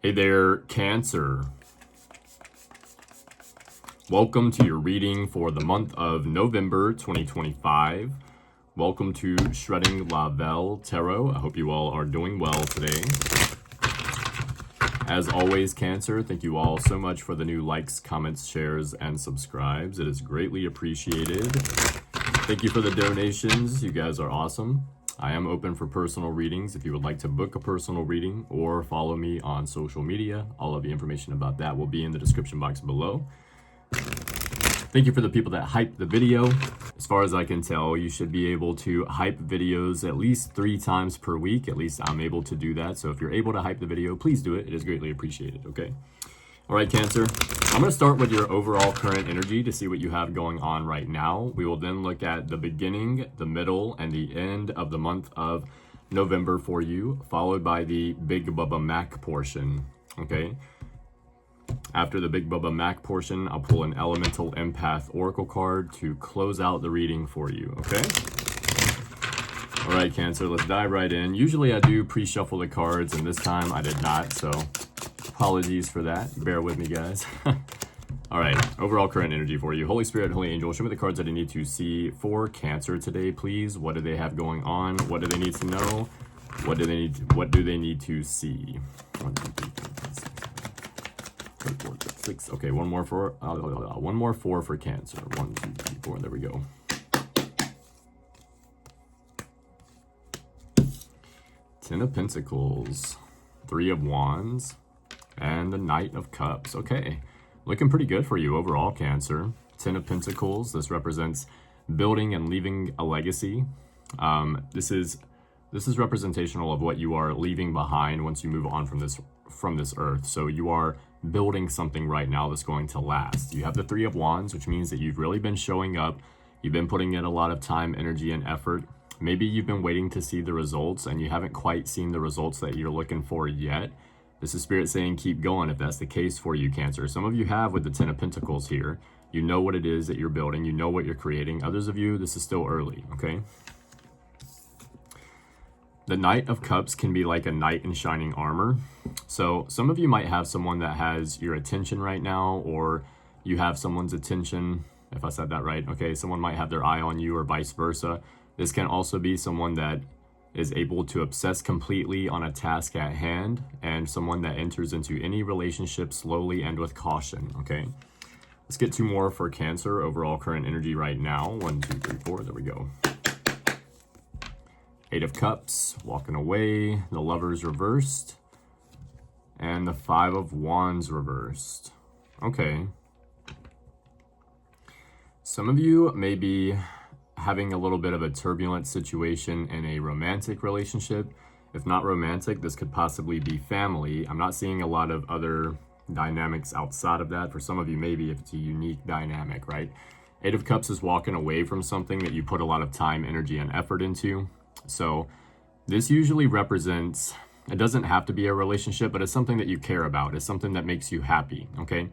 Hey there, Cancer. Welcome to your reading for the month of November 2025. Welcome to Shredding La Belle Tarot. I hope you all are doing well today. As always, Cancer, thank you all so much for the new likes, comments, shares, and subscribes. It is greatly appreciated. Thank you for the donations. You guys are awesome. I am open for personal readings. If you would like to book a personal reading or follow me on social media, all of the information about that will be in the description box below. Thank you for the people that hyped the video. As far as I can tell, you should be able to hype videos at least 3 times per week. At least I'm able to do that. So if you're able to hype the video, please do it. It is greatly appreciated, okay? All right, Cancer. I'm going to start with your overall current energy to see what you have going on right now. We will then look at the beginning, the middle, and the end of the month of November for you, followed by the Big Bubba Mac portion, okay? After the Big Bubba Mac portion, I'll pull an Elemental Empath Oracle card to close out the reading for you, okay? All right, Cancer, let's dive right in. Usually I do pre-shuffle the cards, and this time I did not, so apologies for that. Bear with me, guys. All right, overall current energy for you. Holy Spirit, Holy Angel, show me the cards that I need to see for Cancer today, please. What do they have going on? What do they need to know? What do they need to see? 1, 2, 3, 4, 5, 6, 6. Okay, one more four for Cancer. 1, 2, 3, 4. There we go. Ten of Pentacles, 3 of Wands, and the Knight of Cups. Okay, looking pretty good for you overall, Cancer. 10 of Pentacles, this represents building and leaving a legacy. This is representational of what you are leaving behind once you move on from this earth. So you are building something right now that's going to last. You have the 3 of Wands, which means that you've really been showing up. You've been putting in a lot of time, energy, and effort. Maybe you've been waiting to see the results and you haven't quite seen the results that you're looking for yet. This is Spirit saying keep going if that's the case for you, Cancer. Some of you have with the 10 of Pentacles here. You know what it is that you're building. You know what you're creating. Others of you, this is still early, okay? The Knight of Cups can be like a knight in shining armor. So some of you might have someone that has your attention right now, or you have someone's attention, if I said that right. Okay, someone might have their eye on you or vice versa. This can also be someone that is able to obsess completely on a task at hand, and someone that enters into any relationship slowly and with caution, okay? Let's get 2 more for Cancer, overall current energy right now. 1, 2, 3, 4, there we go. 8 of Cups, walking away, the Lovers reversed, and the 5 of Wands reversed. Okay. Some of you may be having a little bit of a turbulent situation in a romantic relationship. If not romantic, this could possibly be family. I'm not seeing a lot of other dynamics outside of that. For some of you, maybe if it's a unique dynamic, right? 8 of Cups is walking away from something that you put a lot of time, energy, and effort into. So this usually represents, it doesn't have to be a relationship, but it's something that you care about. It's something that makes you happy, okay?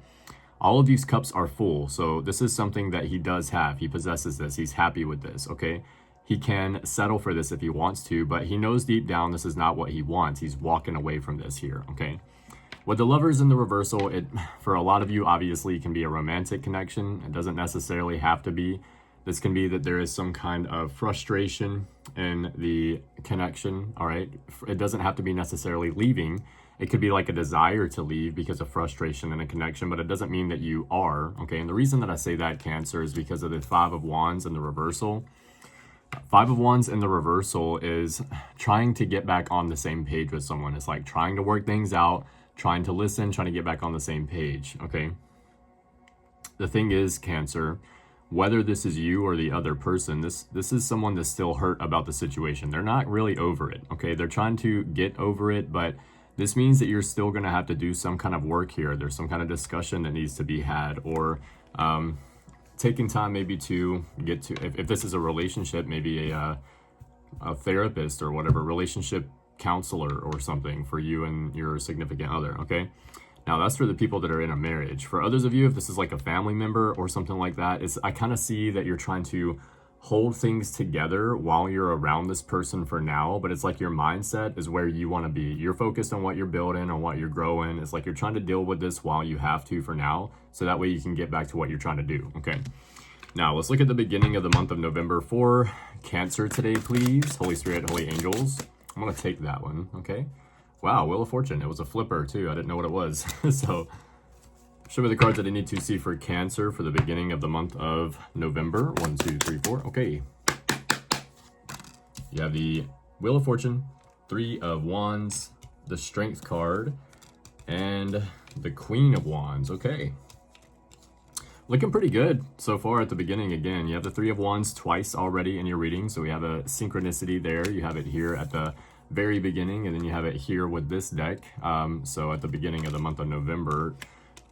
All of these cups are full, so this is something that he does have. He possesses this. He's happy with this, okay? He can settle for this if he wants to, but he knows deep down this is not what he wants. He's walking away from this here, okay? With the Lovers in the reversal, it, for a lot of you, obviously, can be a romantic connection. It doesn't necessarily have to be. This can be that there is some kind of frustration in the connection, all right? It doesn't have to be necessarily leaving. It could be like a desire to leave because of frustration in a connection, but it doesn't mean that you are, okay? And the reason that I say that, Cancer, is because of the 5 of Wands in the reversal. 5 of Wands in the reversal is trying to get back on the same page with someone. It's like trying to work things out, trying to listen, trying to get back on the same page, okay? The thing is, Cancer, whether this is you or the other person, this is someone that's still hurt about the situation. They're not really over it, okay? They're trying to get over it, but this means that you're still going to have to do some kind of work here. There's some kind of discussion that needs to be had, or taking time maybe to get to, if this is a relationship, maybe a therapist or whatever, relationship counselor or something for you and your significant other, okay? Now that's for the people that are in a marriage. For others of you, if this is like a family member or something like that, I kind of see that you're trying to hold things together while you're around this person for now, but it's like your mindset is where you want to be. You're focused on what you're building, on what you're growing. It's like you're trying to deal with this while you have to for now, so that way you can get back to what you're trying to do, okay? Now, let's look at the beginning of the month of November for Cancer today, please. Holy Spirit, Holy Angels. I'm going to take that one, okay? Wow, Wheel of Fortune. It was a flipper, too. I didn't know what it was. So, show me the cards that I need to see for Cancer for the beginning of the month of November. 1, 2, 3, 4. Okay. You have the Wheel of Fortune, 3 of Wands, the Strength card, and the Queen of Wands. Okay. Looking pretty good so far at the beginning. Again, you have the 3 of Wands twice already in your reading, so we have a synchronicity there. You have it here at the very beginning, and then you have it here with this deck. So at the beginning of the month of November,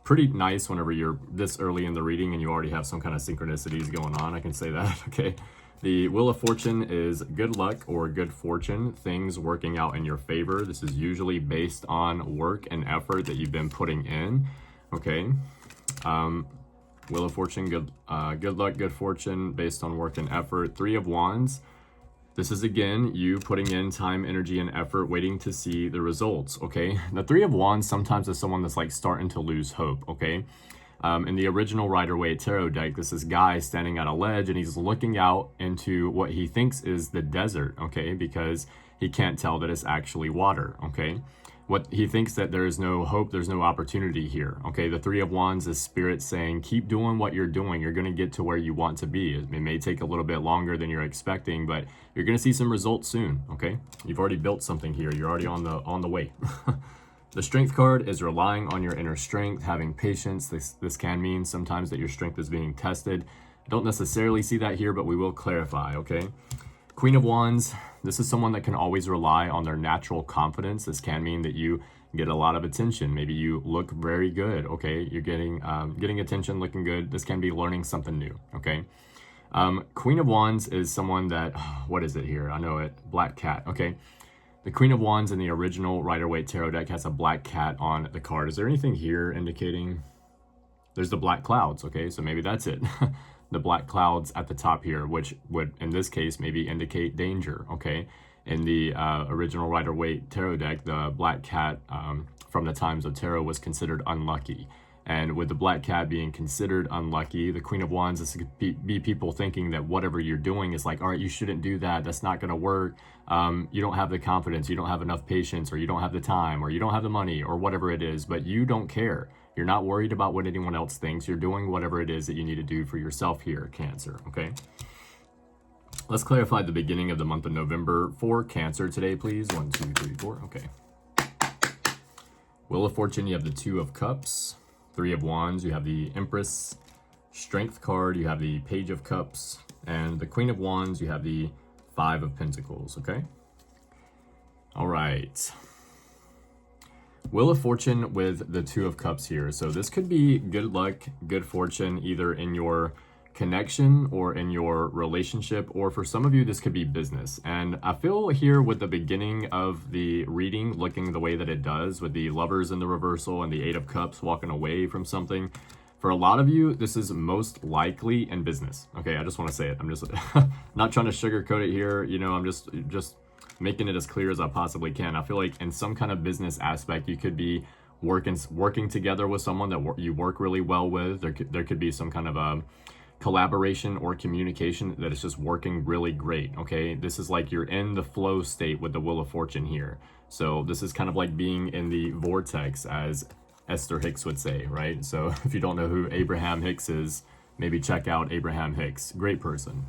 pretty nice whenever you're this early in the reading and you already have some kind of synchronicities going on. I can say that, okay? The Wheel of Fortune is good luck or good fortune, things working out in your favor. This is usually based on work and effort that you've been putting in, okay? Wheel of Fortune, good luck, good fortune, based on work and effort. 3 of Wands, this is again, you putting in time, energy, and effort, waiting to see the results, okay? The 3 of Wands sometimes is someone that's like starting to lose hope, okay? In the original Rider-Waite Tarot deck, this is guy standing at a ledge and he's looking out into what he thinks is the desert, okay? Because he can't tell that it's actually water, okay? What he thinks that there is no hope, there's no opportunity here, okay? The 3 of Wands is spirit saying, keep doing what you're doing. You're going to get to where you want to be. It may take a little bit longer than you're expecting, but you're going to see some results soon, okay? You've already built something here. You're already on the way. The Strength card is relying on your inner strength, having patience. This can mean sometimes that your strength is being tested. I don't necessarily see that here, but we will clarify, okay? Queen of Wands, this is someone that can always rely on their natural confidence. This can mean that you get a lot of attention. Maybe you look very good, okay? You're getting attention, looking good. This can be learning something new, okay? Queen of Wands is someone that, what is it here? I know it, Black Cat, okay? The Queen of Wands in the original Rider-Waite Tarot deck has a black cat on the card. Is there anything here indicating? There's the black clouds, okay? So maybe that's it. The black clouds at the top here, which would, in this case, maybe indicate danger, okay? In the original Rider-Waite Tarot deck, the black cat from the times of tarot was considered unlucky. And with the black cat being considered unlucky, the Queen of Wands, this could be people thinking that whatever you're doing is like, all right, you shouldn't do that. That's not going to work. You don't have the confidence. You don't have enough patience, or you don't have the time, or you don't have the money, or whatever it is, but you don't care. You're not worried about what anyone else thinks. You're doing whatever it is that you need to do for yourself here, Cancer, okay? Let's clarify the beginning of the month of November for Cancer today, please. 1, 2, 3, 4, okay. Wheel of Fortune, you have the 2 of Cups. 3 of Wands, you have the Empress. Strength card, you have the Page of Cups. And the Queen of Wands, you have the 5 of Pentacles, okay? All right. Wheel of Fortune with the 2 of Cups here. So this could be good luck, good fortune, either in your connection or in your relationship, or for some of you, this could be business. And I feel here with the beginning of the reading, looking the way that it does with the Lovers in the reversal and the 8 of Cups walking away from something. For a lot of you, this is most likely in business. Okay, I just want to say it. I'm just not trying to sugarcoat it here. You know, I'm just making it as clear as I possibly can. I feel like in some kind of business aspect, you could be working together with someone that you work really well with. There could be some kind of a collaboration or communication that is just working really great, okay? This is like you're in the flow state with the Wheel of Fortune here. So this is kind of like being in the vortex, as Esther Hicks would say, right? So if you don't know who Abraham Hicks is, maybe check out Abraham Hicks. Great person.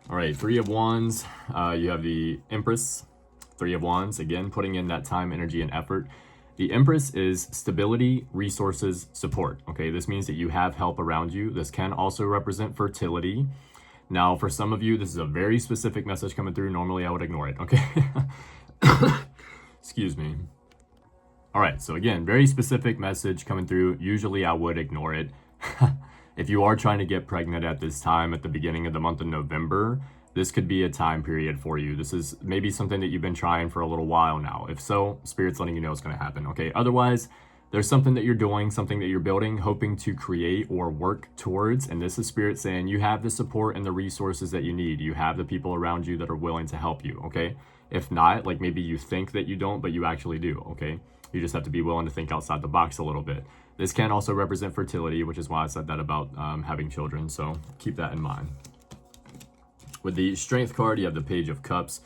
All right, 3 of Wands, you have the Empress. 3 of Wands, again, putting in that time, energy, and effort. The Empress is stability, resources, support, okay? This means that you have help around you. This can also represent fertility. Now, for some of you, this is a very specific message coming through. Normally, I would ignore it, okay? Excuse me. All right, so again, very specific message coming through. Usually, I would ignore it. If you are trying to get pregnant at this time, at the beginning of the month of November, this could be a time period for you. This is maybe something that you've been trying for a little while now. If so, Spirit's letting you know it's going to happen, okay? Otherwise, There's something that you're doing, something that you're building, hoping to create or work towards. And this is Spirit saying you have the support and the resources that you need. You have the people around you that are willing to help you, okay? If not, like maybe you think that you don't, but you actually do, okay? You just have to be willing to think outside the box a little bit. This can also represent fertility, which is why I said that about having children. So keep that in mind. With the Strength card, you have the Page of Cups.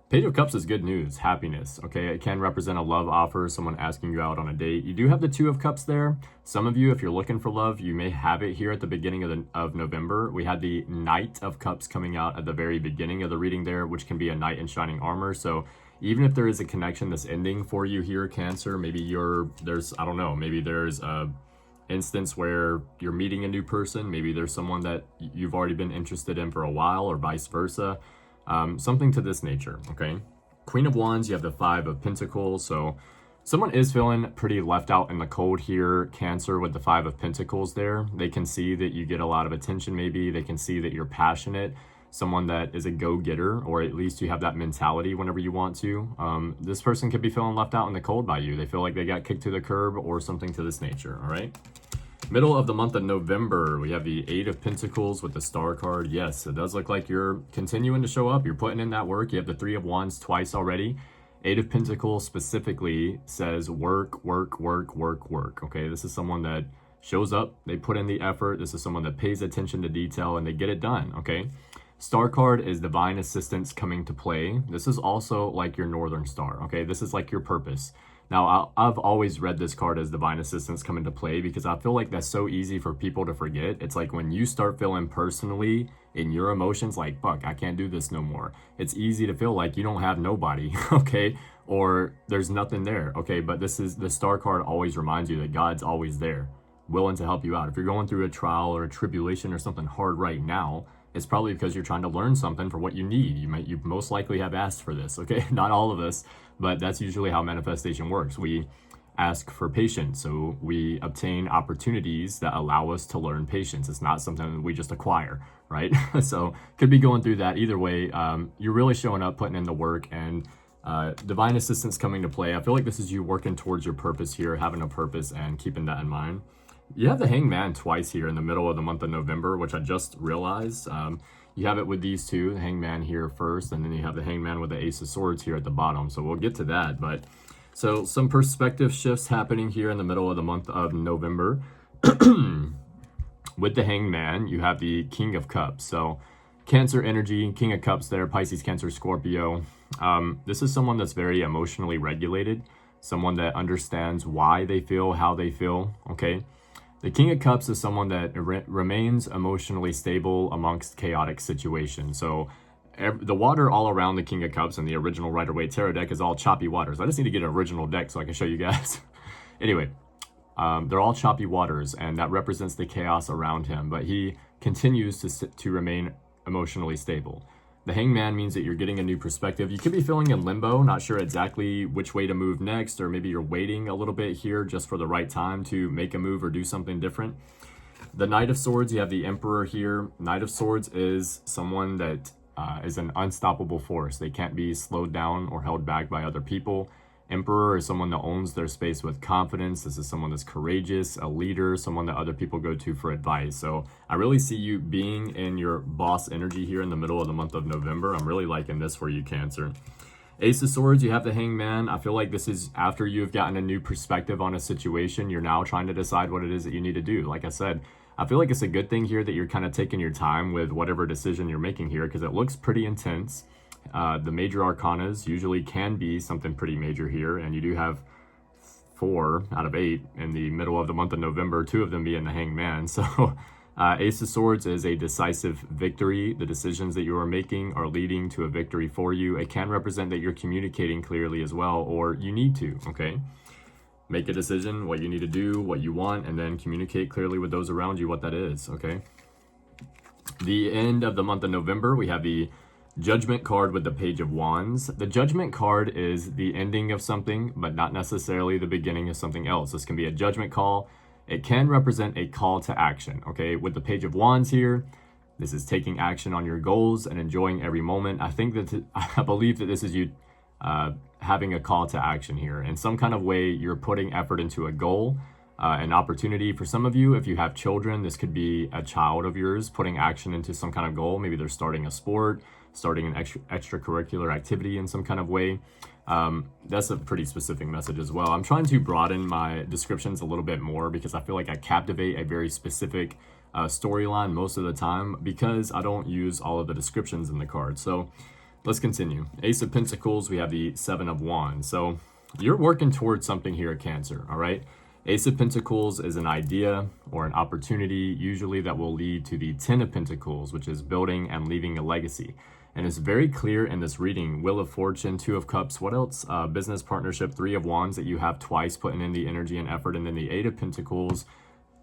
Page of Cups is good news, happiness, okay? It can represent a love offer, someone asking you out on a date. You do have the Two of Cups there. Some of you, if you're looking for love, you may have it here at the beginning of November. We had the Knight of Cups coming out at the very beginning of the reading there, which can be a knight in shining armor. So even if there is a connection that's ending for you here, Cancer, maybe I don't know, maybe there's a instance where you're meeting a new person. Maybe there's someone that you've already been interested in for a while, or vice versa. Something to this nature, okay? Queen of Wands, you have the Five of Pentacles. So someone is feeling pretty left out in the cold here, Cancer, with the Five of Pentacles there. They can see that you get a lot of attention maybe. They can see that you're passionate, someone that is a go-getter, or at least you have that mentality whenever you want to. This person could be feeling left out in the cold by you. They feel like they got kicked to the curb or something to this nature, all right? Middle of the month of November, we have the Eight of Pentacles with the Star card. Yes, it does look like you're continuing to show up. You're putting in that work. You have the Three of Wands twice already. Eight of Pentacles specifically says work, work, work, work, work. Okay, this is someone that shows up. They put in the effort. This is someone that pays attention to detail and they get it done, okay? Star card is divine assistance coming to play. This is also like your Northern Star, okay? This is like your purpose. Now, I've always read this card as divine assistance come into play because I feel like that's so easy for people to forget. It's like when you start feeling personally in your emotions like, fuck, I can't do this no more. It's easy to feel like you don't have nobody, okay? Or there's nothing there, okay? But the Star card always reminds you that God's always there, willing to help you out. If you're going through a trial or a tribulation or something hard right now, it's probably because you're trying to learn something for what you need. You most likely have asked for this, okay? Not all of us, but that's usually how manifestation works. We ask for patience, so we obtain opportunities that allow us to learn patience. It's not something that we just acquire, right? So could be going through that. Either way, you're really showing up, putting in the work, and divine assistance coming to play. I feel like this is you working towards your purpose here, having a purpose and keeping that in mind. You have the Hangman twice here in the middle of the month of November, which I just realized. You have it with these two, the Hangman here first, and then you have the Hangman with the Ace of Swords here at the bottom. So we'll get to that. But so some perspective shifts happening here in the middle of the month of November. With the Hangman, you have the King of Cups. So Cancer energy, King of Cups there, Pisces, Cancer, Scorpio. This is someone that's very emotionally regulated, someone that understands why they feel how they feel, okay? The King of Cups is someone that remains emotionally stable amongst chaotic situations. So the water all around the King of Cups and the original Rider-Waite Tarot deck is all choppy waters. I just need to get an original deck so I can show you guys. Anyway, they're all choppy waters, and that represents the chaos around him. But he continues to remain emotionally stable. The Hangman means that you're getting a new perspective. You could be feeling in limbo, not sure exactly which way to move next, or maybe you're waiting a little bit here just for the right time to make a move or do something different. The Knight of Swords, you have the Emperor here. Knight of Swords is someone that is an unstoppable force. They can't be slowed down or held back by other people. Emperor is someone that owns their space with confidence. This is someone that's courageous, a leader, someone that other people go to for advice. So I really see you being in your boss energy here in the middle of the month of November. I'm really liking this for you, Cancer. Ace of Swords, you have the Hangman. I feel like this is after you've gotten a new perspective on a situation. You're now trying to decide what it is that you need to do. Like I said, I feel like it's a good thing here that you're kind of taking your time with whatever decision you're making here because it looks pretty intense. The major arcanas usually can be something pretty major here, and you do have 4 out of 8 in the middle of the month of November, 2 of them being the Hangman. So Ace of Swords is a decisive victory. The decisions that you are making are leading to a victory for you. It can represent that you're communicating clearly as well, or you need to, okay? Make a decision, what you need to do, what you want, and then communicate clearly with those around you what that is, okay? The end of the month of November, we have the Judgment card with the Page of Wands. The Judgment card is the ending of something, but not necessarily the beginning of something else. This can be a judgment call. It can represent a call to action, okay? With the Page of Wands here, this is taking action on your goals and enjoying every moment. I believe that this is you having a call to action here. In some kind of way, you're putting effort into a goal, an opportunity. For some of you, if you have children, this could be a child of yours putting action into some kind of goal. Maybe they're starting a sport, starting an extracurricular activity in some kind of way. That's a pretty specific message as well. I'm trying to broaden my descriptions a little bit more because I feel like I captivate a very specific storyline most of the time because I don't use all of the descriptions in the card. So let's continue. Ace of Pentacles, we have the Seven of Wands. So you're working towards something here at Cancer, all right? Ace of Pentacles is an idea or an opportunity, usually that will lead to the Ten of Pentacles, which is building and leaving a legacy. And it's very clear in this reading, Wheel of Fortune, Two of Cups, what else? Business partnership, Three of Wands that you have twice, putting in the energy and effort, and then the Eight of Pentacles,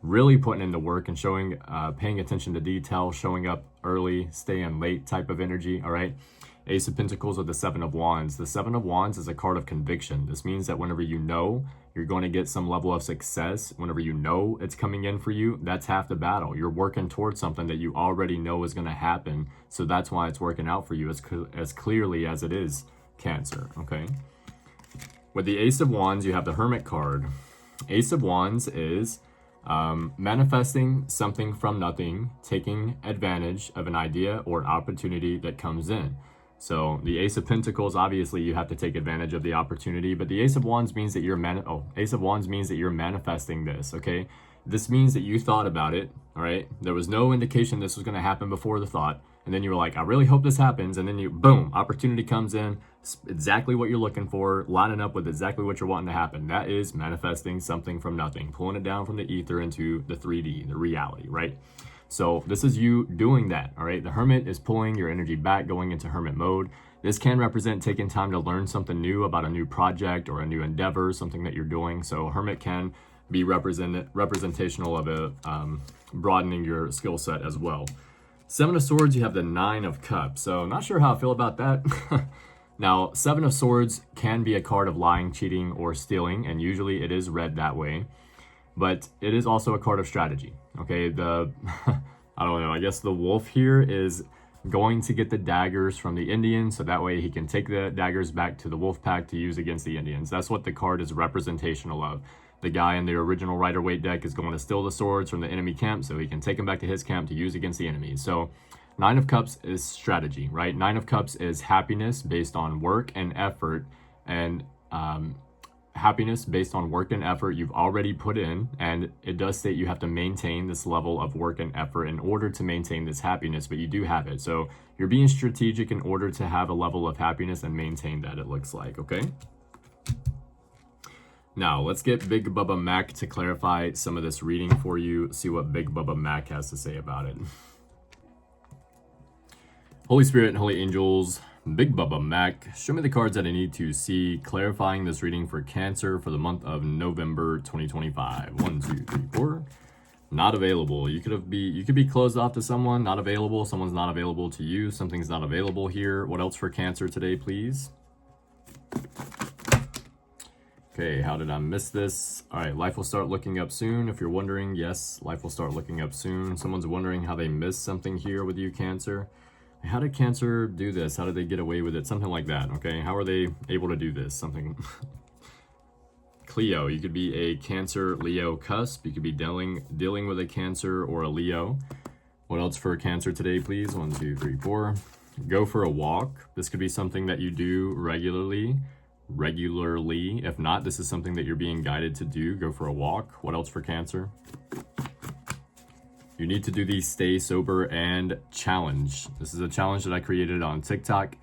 really putting in the work and showing, paying attention to detail, showing up early, staying late type of energy, all right? Ace of Pentacles with the Seven of Wands. The Seven of Wands is a card of conviction. This means that whenever you know you're going to get some level of success, whenever you know it's coming in for you, that's half the battle. You're working towards something that you already know is going to happen. So that's why it's working out for you as clearly as it is, Cancer, okay? With the Ace of Wands, you have the Hermit card. Ace of Wands is manifesting something from nothing, taking advantage of an idea or opportunity that comes in. So the Ace of Pentacles, obviously you have to take advantage of the opportunity, but the Ace of Wands means that Ace of Wands means that you're manifesting this, okay? This means that you thought about it, all right? There was no indication this was going to happen before the thought, and then you were like, I really hope this happens, and then you, boom, opportunity comes in, exactly what you're looking for, lining up with exactly what you're wanting to happen. That is manifesting something from nothing, pulling it down from the ether into the 3D, the reality, right? So this is you doing that, all right? The Hermit is pulling your energy back, going into Hermit mode. This can represent taking time to learn something new about a new project or a new endeavor, something that you're doing. So Hermit can be representational of a broadening your skill set as well. Seven of Swords, you have the Nine of Cups. So not sure how I feel about that. Now, Seven of Swords can be a card of lying, cheating, or stealing, and usually it is read that way. But it is also a card of strategy, okay? I don't know, I guess the wolf here is going to get the daggers from the Indians, so that way he can take the daggers back to the wolf pack to use against the Indians. That's what the card is representational of. The guy in the original Rider-Waite deck is going to steal the swords from the enemy camp so he can take them back to his camp to use against the enemies. So Nine of Cups is strategy, right? Nine of Cups is happiness based on work and effort, and happiness based on work and effort you've already put in, and it does state you have to maintain this level of work and effort in order to maintain this happiness, but you do have it. So you're being strategic in order to have a level of happiness and maintain that, it looks like, okay? Now, let's get Big Bubba Mac to clarify some of this reading for you, see what Big Bubba Mac has to say about it. Holy Spirit and Holy Angels, Big Bubba Mac, show me the cards that I need to see clarifying this reading for Cancer for the month of November 2025. 1, 2, 3, 4. Not available. You could be closed off to someone, not available. Someone's not available to you. Something's not available here. What else for Cancer today, please? Okay, how did I miss this? All right, life will start looking up soon. If you're wondering, yes, life will start looking up soon. Someone's wondering how they missed something here with you, Cancer. How did Cancer do this? How did they get away with it? Something like that, okay? How are they able to do this? Something. Cleo, you could be a Cancer Leo cusp. You could be dealing with a Cancer or a Leo. What else for Cancer today, please? 1, 2, 3, 4. Go for a walk. This could be something that you do regularly. If not, this is something that you're being guided to do. Go for a walk. What else for Cancer? You need to do the Stay Sober and challenge. This is a challenge that I created on TikTok.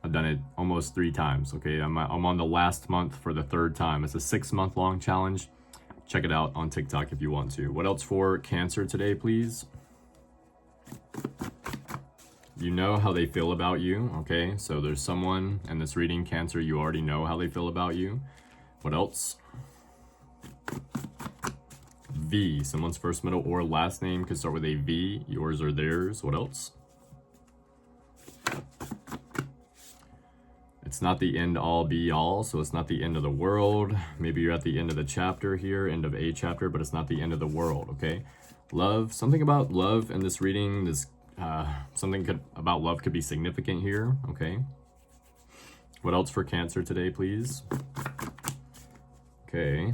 I've done it almost 3 times, okay? I'm on the last month for the 3rd time. It's a 6-month-long challenge. Check it out on TikTok if you want to. What else for Cancer today, please? You know how they feel about you, okay? So there's someone in this reading, Cancer, you already know how they feel about you. What else? V, someone's first, middle, or last name could start with a V, yours or theirs. What else? It's not the end all be all, so it's not the end of the world. Maybe you're at the end of the chapter here, end of a chapter, but it's not the end of the world, okay? Love, something about love in this reading, something about love could be significant here, okay? What else for Cancer today, please? Okay.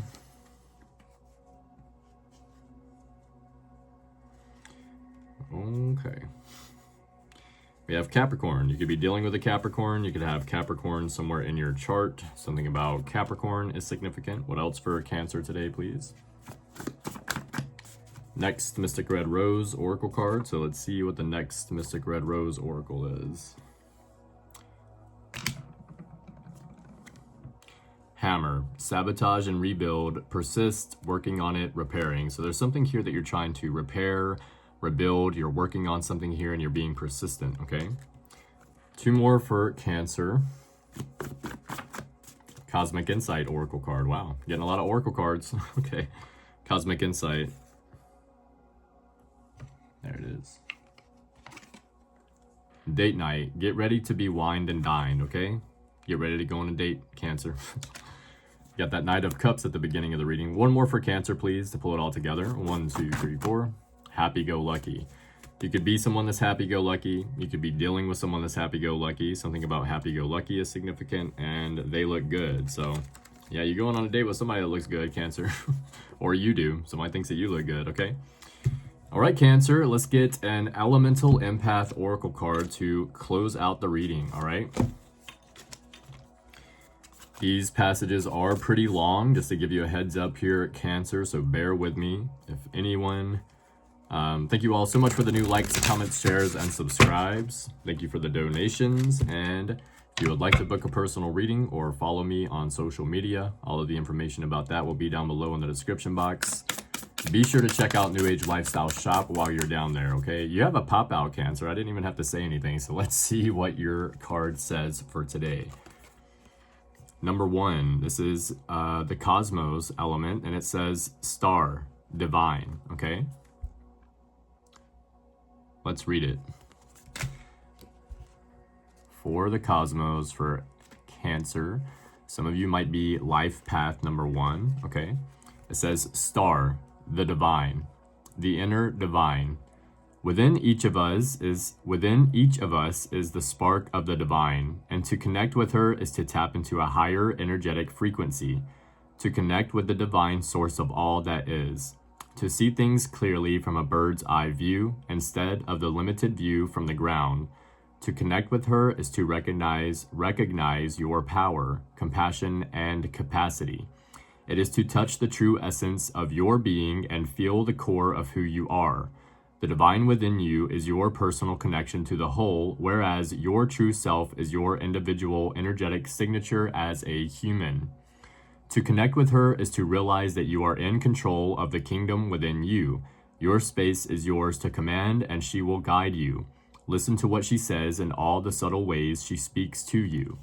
Okay. We have Capricorn. You could be dealing with a Capricorn. You could have Capricorn somewhere in your chart. Something about Capricorn is significant. What else for Cancer today, please? Next Mystic Red Rose Oracle card. So let's see what the next Mystic Red Rose Oracle is. Hammer. Sabotage and rebuild. Persist. Working on it. Repairing. So there's something here that you're trying to repair, rebuild. You're working on something here and you're being persistent, okay? 2 more for Cancer. Cosmic Insight Oracle card. Wow, getting a lot of Oracle cards. Okay. Cosmic Insight. There it is. Date night. Get ready to be wined and dined, okay? Get ready to go on a date, Cancer. Got that Knight of Cups at the beginning of the reading. 1 more for Cancer, please, to pull it all together. 1, 2, 3, 4. Happy-go-lucky. You could be someone that's happy-go-lucky. You could be dealing with someone that's happy-go-lucky. Something about happy-go-lucky is significant, and they look good. So, yeah, you're going on a date with somebody that looks good, Cancer. Or you do. Somebody thinks that you look good, okay? All right, Cancer, let's get an Elemental Empath Oracle card to close out the reading, all right? These passages are pretty long, just to give you a heads up here, Cancer, so bear with me. If anyone... thank you all so much for the new likes, comments, shares, and subscribes. Thank you for the donations. And if you would like to book a personal reading or follow me on social media, all of the information about that will be down below in the description box. Be sure to check out New Age Lifestyle Shop while you're down there, okay? You have a pop-out, Cancer. I didn't even have to say anything, so let's see what your card says for today. Number 1, this is the Cosmos element, and it says Star, Divine, okay? Let's read it. For the Cosmos, for Cancer, some of you might be life path number 1, okay? It says Star, the Divine, the inner divine. Within each of us is the spark of the divine, and to connect with her is to tap into a higher energetic frequency, to connect with the divine source of all that is. To see things clearly from a bird's eye view instead of the limited view from the ground. To connect with her is to recognize your power, compassion, and capacity. It is to touch the true essence of your being and feel the core of who you are. The divine within you is your personal connection to the whole, whereas your true self is your individual energetic signature as a human. To connect with her is to realize that you are in control of the kingdom within you. Your space is yours to command, and she will guide you. Listen to what she says and all the subtle ways she speaks to you.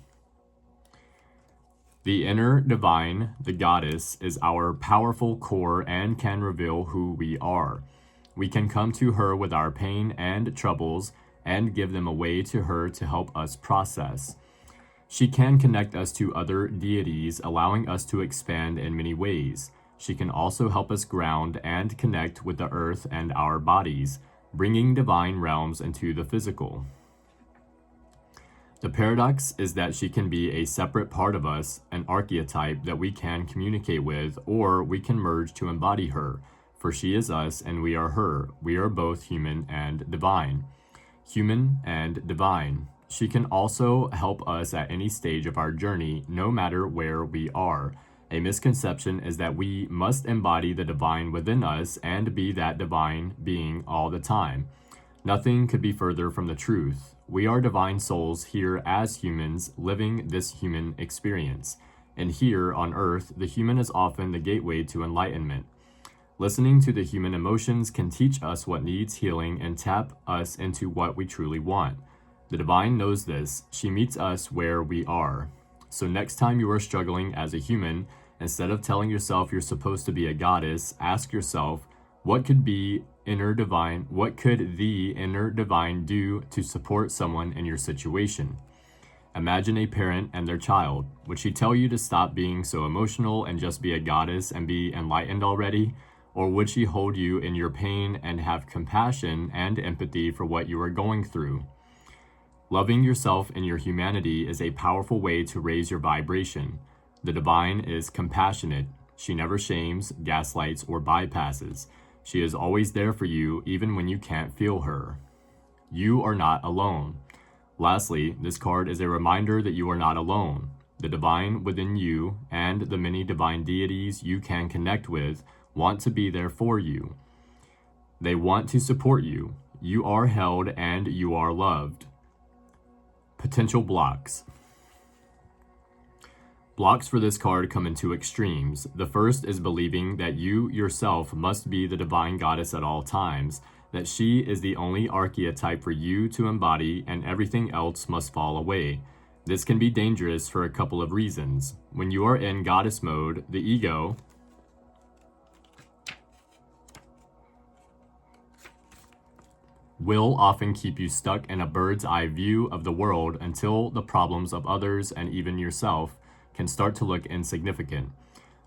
The inner divine, the goddess, is our powerful core and can reveal who we are. We can come to her with our pain and troubles and give them away to her to help us process. She can connect us to other deities, allowing us to expand in many ways. She can also help us ground and connect with the earth and our bodies, bringing divine realms into the physical. The paradox is that she can be a separate part of us, an archetype that we can communicate with, or we can merge to embody her, for she is us and we are her. We are both human and divine. Human and divine. She can also help us at any stage of our journey, no matter where we are. A misconception is that we must embody the divine within us and be that divine being all the time. Nothing could be further from the truth. We are divine souls here as humans, living this human experience. And here on earth, the human is often the gateway to enlightenment. Listening to the human emotions can teach us what needs healing and tap us into what we truly want. The divine knows this. She meets us where we are. So next time you are struggling as a human, instead of telling yourself you're supposed to be a goddess, ask yourself, what could the inner divine do to support someone in your situation? Imagine a parent and their child. Would she tell you to stop being so emotional and just be a goddess and be enlightened already? Or would she hold you in your pain and have compassion and empathy for what you are going through? Loving yourself and your humanity is a powerful way to raise your vibration. The divine is compassionate. She never shames, gaslights, or bypasses. She is always there for you even when you can't feel her. You are not alone. Lastly, this card is a reminder that you are not alone. The divine within you and the many divine deities you can connect with want to be there for you. They want to support you. You are held and you are loved. Potential blocks. Blocks for this card come in two extremes. The first is believing that you yourself must be the divine goddess at all times, that she is the only archetype for you to embody and everything else must fall away. This can be dangerous for a couple of reasons. When you are in goddess mode, the ego will often keep you stuck in a bird's eye view of the world until the problems of others and even yourself can start to look insignificant.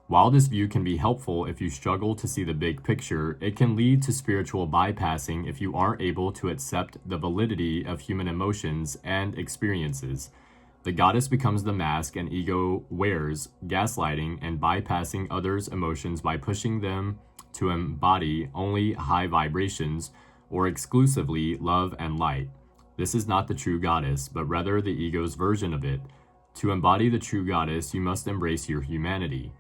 While this view can be helpful if you struggle to see the big picture, it can lead to spiritual bypassing if you aren't able to accept the validity of human emotions and experiences. The goddess becomes the mask an ego wears, gaslighting and bypassing others' emotions by pushing them to embody only high vibrations or exclusively love and light. This is not the true goddess, but rather the ego's version of it. To embody the true goddess, you must embrace your humanity.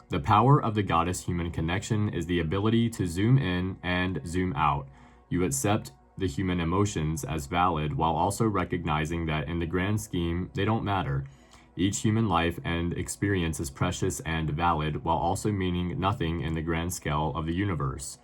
The power of the goddess-human connection is the ability to zoom in and zoom out. You accept the human emotions as valid while also recognizing that in the grand scheme, they don't matter. Each human life and experience is precious and valid while also meaning nothing in the grand scale of the universe.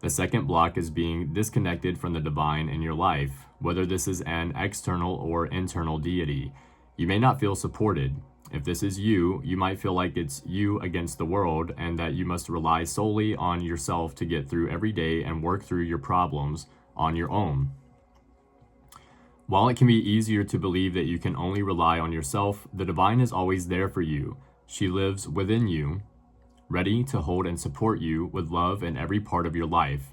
The second block is being disconnected from the divine in your life, whether this is an external or internal deity. You may not feel supported. If this is you, you might feel like it's you against the world and that you must rely solely on yourself to get through every day and work through your problems on your own. While it can be easier to believe that you can only rely on yourself, the divine is always there for you. She lives within you, ready to hold and support you with love in every part of your life.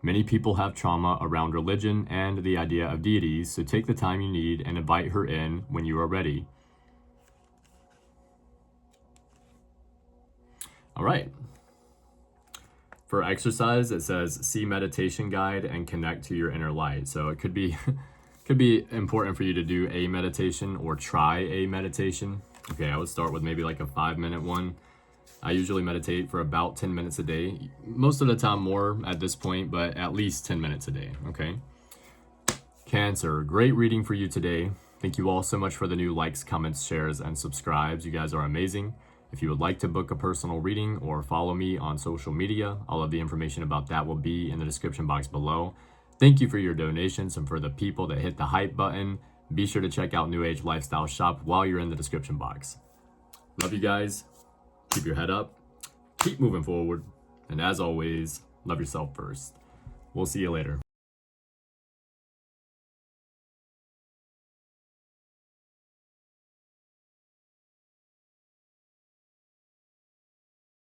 Many people have trauma around religion and the idea of deities, so take the time you need and invite her in when you are ready. All right. For exercise, it says see meditation guide and connect to your inner light. So it could be important for you to do a meditation or try a meditation. Okay, I would start with maybe like a 5-minute one. I usually meditate for about 10 minutes a day. Most of the time more at this point, but at least 10 minutes a day, okay? Cancer, great reading for you today. Thank you all so much for the new likes, comments, shares, and subscribes. You guys are amazing. If you would like to book a personal reading or follow me on social media, all of the information about that will be in the description box below. Thank you for your donations and for the people that hit the hype button. Be sure to check out New Age Lifestyle Shop while you're in the description box. Love you guys. Keep your head up. Keep moving forward. And as always, love yourself first. We'll see you later.